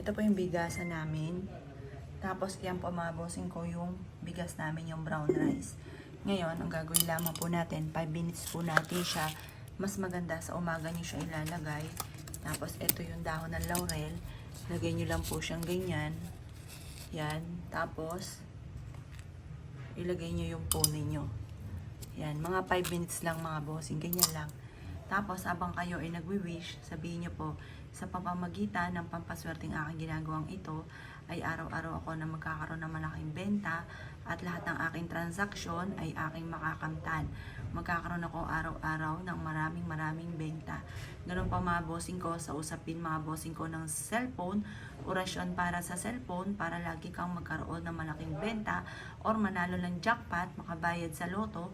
Ito po yung bigasan namin. Tapos yan po mga bossing ko yung bigas namin, yung brown rice. Ngayon, ang gagawin lamang po natin, 5 minutes po natin siya. Mas maganda sa umaga nyo siya ilalagay. Tapos ito yung dahon ng laurel. Lagay nyo lang po siyang ganyan. Yan. Tapos, ilagay nyo yung pone nyo. Yan. Mga 5 minutes lang mga bossing. Ganyan lang. Tapos, habang kayo ay nagwi-wish, sabihin nyo po, sa pamamagitan ng pampaswerteng aking ginagawang ito, ay araw-araw ako na magkakaroon ng malaking benta at lahat ng aking transaksyon ay aking makakamtan. Magkakaroon ako araw-araw ng maraming benta. Ganun pa mga bossing ko sa usapin mga bossing ko ng cellphone, orasyon para sa cellphone para lagi kang magkaroon ng malaking benta or manalo ng jackpot, makabayad sa loto,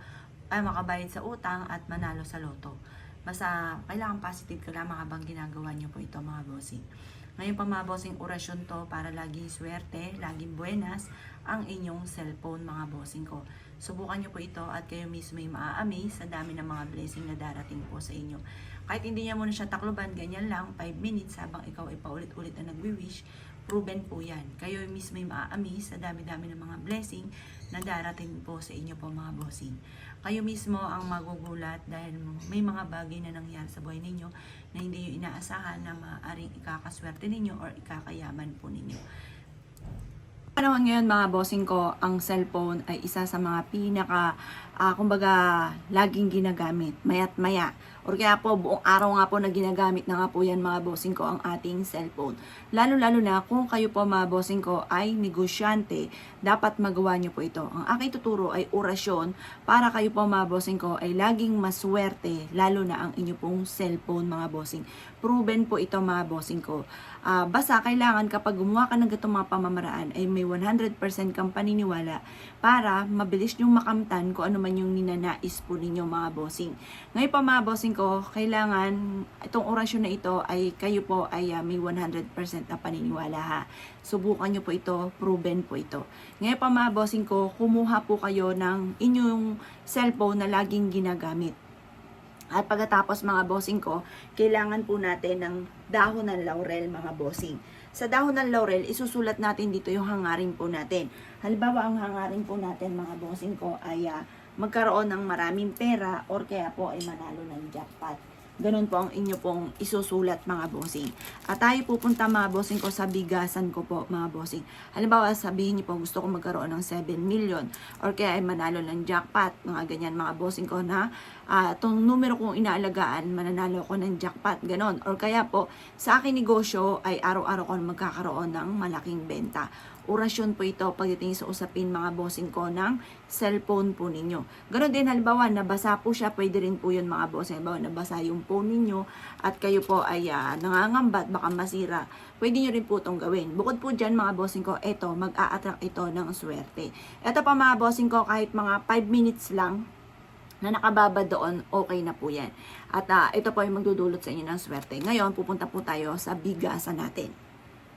ay makabayad sa utang at manalo sa loto. Basta kailangan positive ka lamang habang ginagawa nyo po ito mga bossing. Ngayon pa mga bossing, orasyon to para laging swerte, laging buenas ang inyong cellphone mga bossing ko. Subukan nyo po ito at kayo mismo ay maa-amaze sa dami ng mga blessing na darating po sa inyo. Kahit hindi niya muna siya takloban, ganyan lang, 5 minutes habang ikaw ay paulit-ulit na nagwi-wish, proven po yan. Kayo mismo ay maa-amaze sa dami-dami ng mga blessing na darating po sa inyo po mga bossing. Kayo mismo ang magugulat dahil may mga bagay na nangyari sa buhay ninyo na hindi nyo inaasahan na maaaring ikakaswerte ninyo or ikakayaman po ninyo. Panahon ngayon mga bossing ko, ang cellphone ay isa sa mga kumbaga, laging ginagamit, maya't maya. Or kaya po, buong araw nga po na ginagamit na nga po yan mga bossing ko ang ating cellphone. Lalo-lalo na kung kayo po mga bossing ko ay negosyante, dapat magawa nyo po ito. Ang aking tuturo ay orasyon para kayo po mga bossing ko ay laging maswerte, lalo na ang inyo pong cellphone mga bossing. Proven po ito mga bossing ko. Basta kailangan kapag gumawa ka ng gatong mga pamamaraan ay may 100% kang paniniwala para mabilis nyong makamtan kung ano man yung ninanais po ninyo mga bossing. Ngayon pa mga bossing ko, kailangan itong orasyon na ito ay kayo po ay may 100% na paniniwala ha. Subukan nyo po ito, proven po ito. Ngayon pa mga bossing ko, kumuha po kayo ng inyong cellphone na laging ginagamit. At pagkatapos mga bossing ko, kailangan po natin ng dahon ng laurel mga bossing. Sa dahon ng laurel, isusulat natin dito yung hangarin po natin. Halimbawa, ang hangarin po natin mga bossing ko ay magkaroon ng maraming pera or kaya po ay manalo ng jackpot. Ganun po ang inyo pong isusulat mga bossing. At tayo pupunta mga bossing ko sa bigasan ko po mga bossing. Halimbawa sabihin niyo po gusto ko magkaroon ng 7 million or kaya ay manalo ng jackpot. Mga ganyan mga bossing ko na itong numero kong inaalagaan mananalo ko ng jackpot. Ganon. Or kaya po sa akin negosyo ay araw-araw ko magkakaroon ng malaking benta. Orasyon po ito pagdating sa usapin mga bossing ko ng cellphone po ninyo. Ganon din halimbawa nabasa po siya, pwede rin po yun mga bossing. Halimbawa nabasa yung phone ninyo at kayo po ay nangangambat baka masira. Pwede nyo rin po itong gawin. Bukod po dyan mga bossing ko, ito mag-a-attract ito ng swerte. Ito pa mga bossing ko, kahit mga 5 minutes lang na nakababa doon, okay na po yan. At ito po ay magdudulot sa inyo ng swerte. Ngayon, pupunta po tayo sa bigasan natin.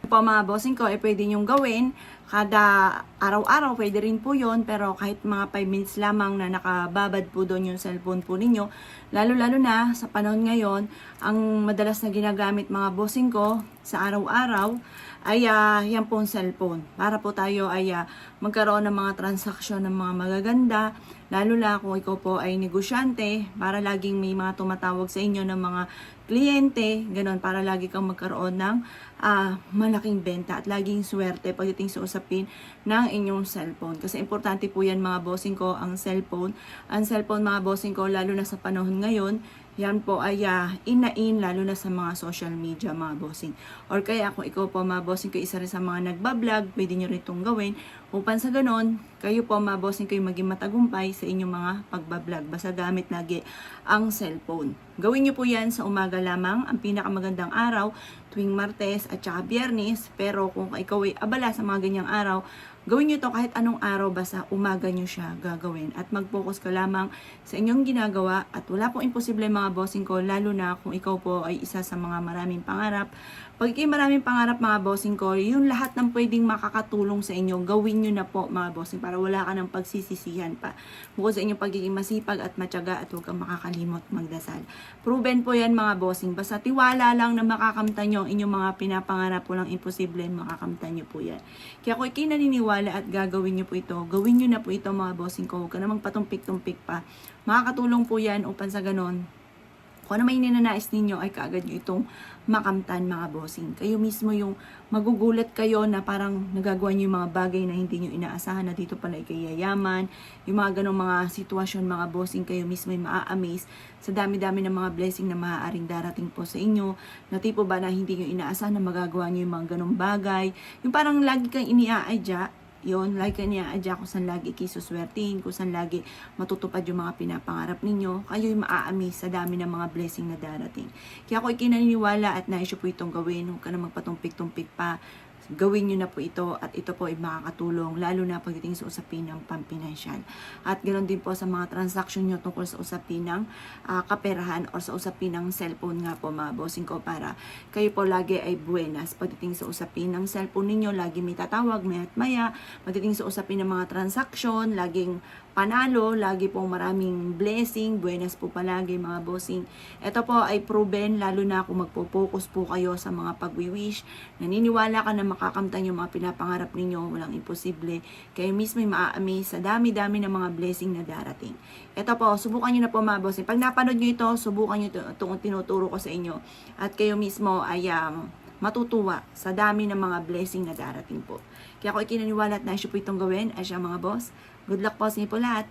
Po mga bossing ko, pwede nyong gawin kada araw-araw, pwede rin po yon, pero kahit mga 5 minutes lamang na nakababad po doon yung cellphone po ninyo, lalo-lalo na sa panahon ngayon, ang madalas na ginagamit mga bossing ko sa araw-araw ay yan po ang cellphone. Para po tayo ay magkaroon ng mga transaksyon ng mga magaganda, lalo na kung ikaw po ay negosyante, para laging may mga tumatawag sa inyo ng mga kliyente, ganon, para lagi kang magkaroon ng malaking benta at laging swerte pagdating sa usapin ng inyong cellphone. Kasi importante po yan mga bossing ko, ang cellphone. Ang cellphone mga bossing ko, lalo na sa panahon ngayon, yan po ay in lalo na sa mga social media mga bossing. Or kaya kung ikaw po mga bossing ko, isa rin sa mga nagbablog, pwede nyo rin itong gawin. Upang sa ganon, kayo po mga bossing ko maging matagumpay sa inyong mga pagbablog. Basta gamit lagi ang cellphone. Gawin nyo po yan sa umaga lamang, ang pinakamagandang araw, tuwing Martes at saka Biyernes. Pero kung ikaw ay abala sa mga ganyang araw, gawin nyo to kahit anong araw, basta umaga nyo siya gagawin. At mag-focus ka lamang sa inyong ginagawa. At wala pong imposible mga bossing ko, lalo na kung ikaw po ay isa sa mga maraming pangarap. Pag kayo maraming pangarap mga bossing ko, yung lahat ng pwedeng makakatulong sa inyo, gawin nyo na po mga bossing para wala ka ng pagsisisihan pa. Bukod sa inyong pagiging masipag at matyaga at huwag kang makakalimot magdasal. Proven po yan mga bossing. Basta tiwala lang na makakamtan nyo ang inyong mga pinapangarap, walang imposible, makakamtan nyo po yan. Kaya kung kayo naniniwala at gagawin nyo po ito, gawin nyo na po ito mga bossing ko. Huwag ka namang patumpik-tumpik pa. Makakatulong po yan upang sa ganon, kung ano may ninanais ninyo ay kaagad nyo itong makamtan mga bossing. Kayo mismo yung magugulat kayo na parang nagagawa nyo yung mga bagay na hindi nyo inaasahan na dito pala ikayayaman. Yung mga ganong mga sitwasyon mga bossing, kayo mismo yung maa-amaze sa dami-dami ng mga blessing na maaaring darating po sa inyo. Na tipo ba na hindi nyo inaasahan na magagawa nyo yung mga ganong bagay. Yung parang lagi kang iniaadya. Yun, like kanya-adya kung saan lagi kisuswertihin, kung saan lagi matutupad yung mga pinapangarap ninyo, kayo yung maa-amaze sa dami ng mga blessing na darating. Kaya ako ikinaniniwala at nais po itong gawin, huwag ka na magpatumpik-tumpik pa, gawin nyo na po ito at ito po ay makakatulong lalo na pagdating sa usapin ng pampinansyal. At ganoon din po sa mga transaction nyo tungkol sa usapin ng kaperahan o sa usapin ng cellphone nga po mga bossing ko, para kayo po lagi ay buenas pagdating sa usapin ng cellphone ninyo, lagi may tatawag may at maya, pagdating sa usapin ng mga transaction, laging panalo, lagi pong maraming blessing, buenas po palagi mga bossing. Ito po ay proven lalo na kung magpo-focus po kayo sa mga pag-wish, naniniwala ka na makakamtan yung mga pinapangarap ninyo, walang imposible. Kayo mismo ay maa-amaze sa dami-dami ng mga blessing na darating. Ito po, subukan nyo na po mga bossing. Pag napanood nyo ito, subukan nyo itong tinuturo ko sa inyo. At kayo mismo ay matutuwa sa dami ng mga blessing na darating po. Kaya ako ikinaniwala at naisyo po itong gawin ay siya mga boss. Good luck po sa inyo po lahat.